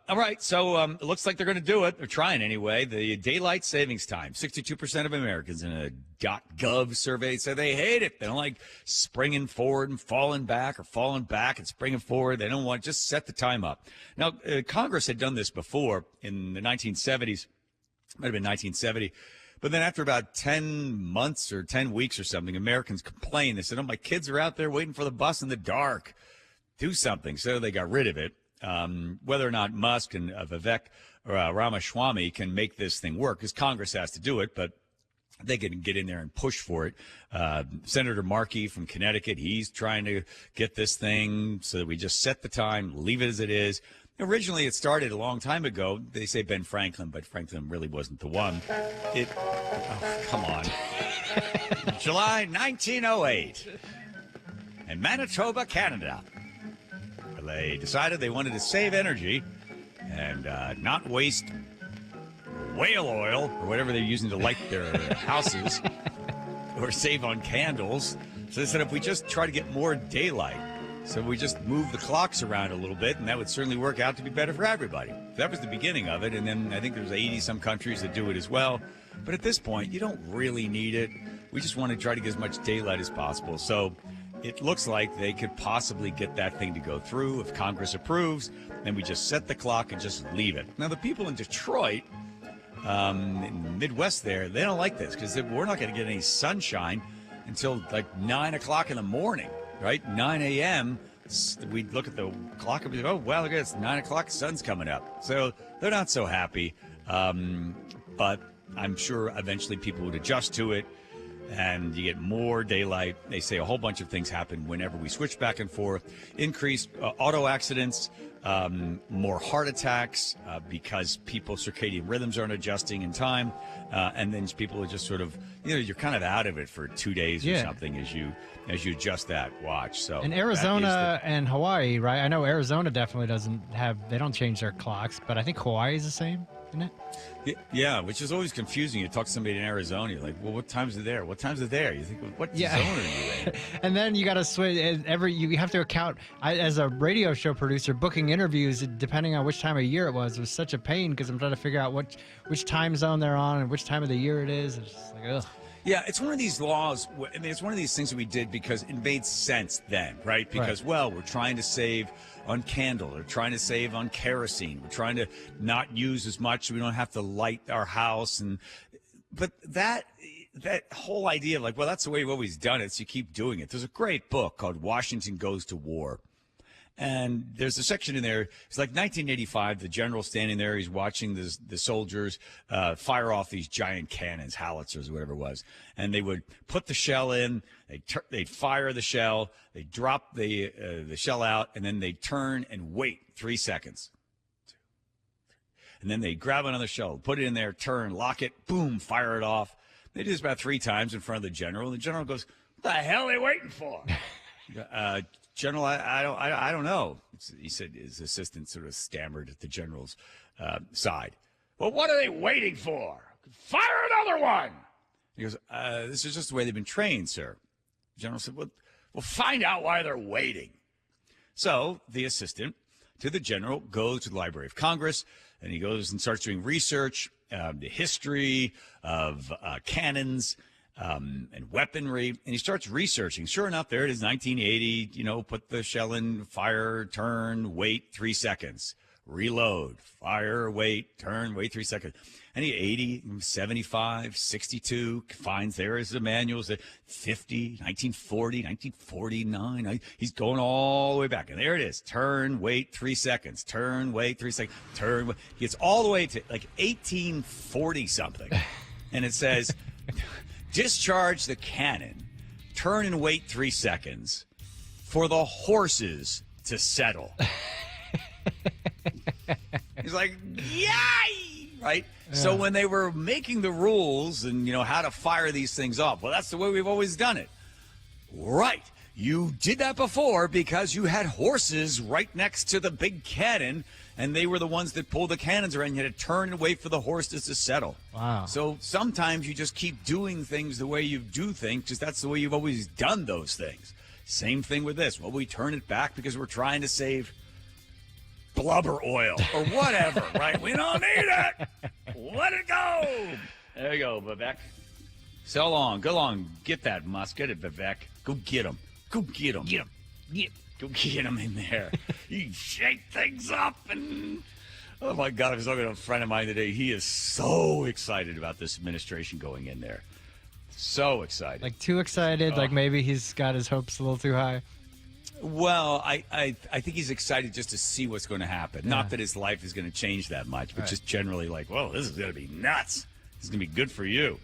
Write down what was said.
All right, so it looks like they're going to do it. They're trying anyway. The daylight savings time. 62% of Americans in a .gov survey say they hate it. They don't like springing forward and falling back, or falling back and springing forward. They don't want just set the time up. Now, Congress had done this before in the 1970s. Might have been 1970. But then after about 10 months or 10 weeks or something, Americans complained. They said, oh, my kids are out there waiting for the bus in the dark. Do something. So they got rid of it. Whether or not Musk and Vivek or Ramaswamy can make this thing work, because Congress has to do it, but they can get in there and push for it. Senator Markey from Connecticut, he's trying to get this thing so that we just set the time, leave it as it is. Originally, it started a long time ago. They say Ben Franklin, but Franklin really wasn't the one. Come on. July 1908 in Manitoba, Canada. They decided they wanted to save energy and not waste whale oil or whatever they're using to light their houses or save on candles. So they said if we just try to get more daylight, so we just move the clocks around a little bit, and that would certainly work out to be better for everybody. That was the beginning of it, and then I think there's 80-some countries that do it as well. But at this point, you don't really need it. We just want to try to get as much daylight as possible. So it looks like they could possibly get that thing to go through if Congress approves, then we just set the clock and just leave it. Now, the people in Detroit, in the Midwest there, they don't like this because we're not going to get any sunshine until like 9 o'clock in the morning, right? 9 a.m., we'd look at the clock and be like, oh, well, look, it's 9 o'clock, the sun's coming up. So they're not so happy, but I'm sure eventually people would adjust to it. And you get more daylight. They say a whole bunch of things happen whenever we switch back and forth. Increased auto accidents, more heart attacks because people's circadian rhythms aren't adjusting in time. And then people are just sort of, you're kind of out of it for 2 days or something as you adjust that watch. So in Arizona and Hawaii, right? I know Arizona definitely they don't change their clocks, but I think Hawaii is the same, isn't it? Yeah, which is always confusing. You talk to somebody in Arizona, you're like, well, what time's it there? What time's it there? You think, well, what zone are you in? And then you got to switch. You have to account, as a radio show producer, booking interviews, depending on which time of year it was such a pain because I'm trying to figure out which time zone they're on and which time of the year it is. It's just like, ugh. Yeah, it's one of these laws. I mean, it's one of these things that we did because it made sense then, right? Because, well, we're trying to save on candle. We're trying to save on kerosene. We're trying to not use as much so we don't have to light our house. But that whole idea of like, well, that's the way we've always done it, so you keep doing it. There's a great book called Washington Goes to War. And there's a section in there. It's like 1985. The general's standing there. He's watching the soldiers fire off these giant cannons, howitzers, or whatever it was. And they would put the shell in. They'd fire the shell. They'd drop the shell out, and then they'd turn and wait 3 seconds. And then they'd grab another shell, put it in there, turn, lock it, boom, fire it off. They did this about 3 times in front of the general. And the general goes, "What the hell are they waiting for?" General, I don't know. He said his assistant sort of stammered at the general's side. Well, what are they waiting for? Fire another one. He goes, this is just the way they've been trained, sir. The general said, well, find out why they're waiting. So the assistant to the general goes to the Library of Congress, and he goes and starts doing research, the history of cannons, and weaponry, and he starts researching. Sure enough, there it is, 1980, put the shell in, fire, turn, wait 3 seconds, reload, fire, wait, turn, wait 3 seconds. And he 80, 75, 62, finds there is the manuals, 50, 1940, 1949. He's going all the way back, and there it is, turn, wait 3 seconds, turn, wait 3 seconds, turn, wait. He gets all the way to like 1840 something, and it says, discharge the cannon, turn and wait 3 seconds for the horses to settle. He's like, yay! Right? Yeah. So when they were making the rules and, how to fire these things off, well, that's the way we've always done it. Right. You did that before because you had horses right next to the big cannon, and they were the ones that pulled the cannons around. You had to turn and wait for the horses to settle. Wow. So sometimes you just keep doing things the way you do things because that's the way you've always done those things. Same thing with this. Well, we turn it back because we're trying to save blubber oil or whatever, right? We don't need it. Let it go. There you go, Vivek. So long. Go long. Get that musket at Vivek. Go get him. Go get him. Get him. Get. Go get him in there. You shake things up and... Oh, my God. I was talking to a friend of mine today. He is so excited about this administration going in there. So excited. Like too excited. Like maybe he's got his hopes a little too high. Well, I think he's excited just to see what's going to happen. Yeah. Not that his life is going to change that much, but Right. just generally like, whoa, this is going to be nuts. This is going to be good for you.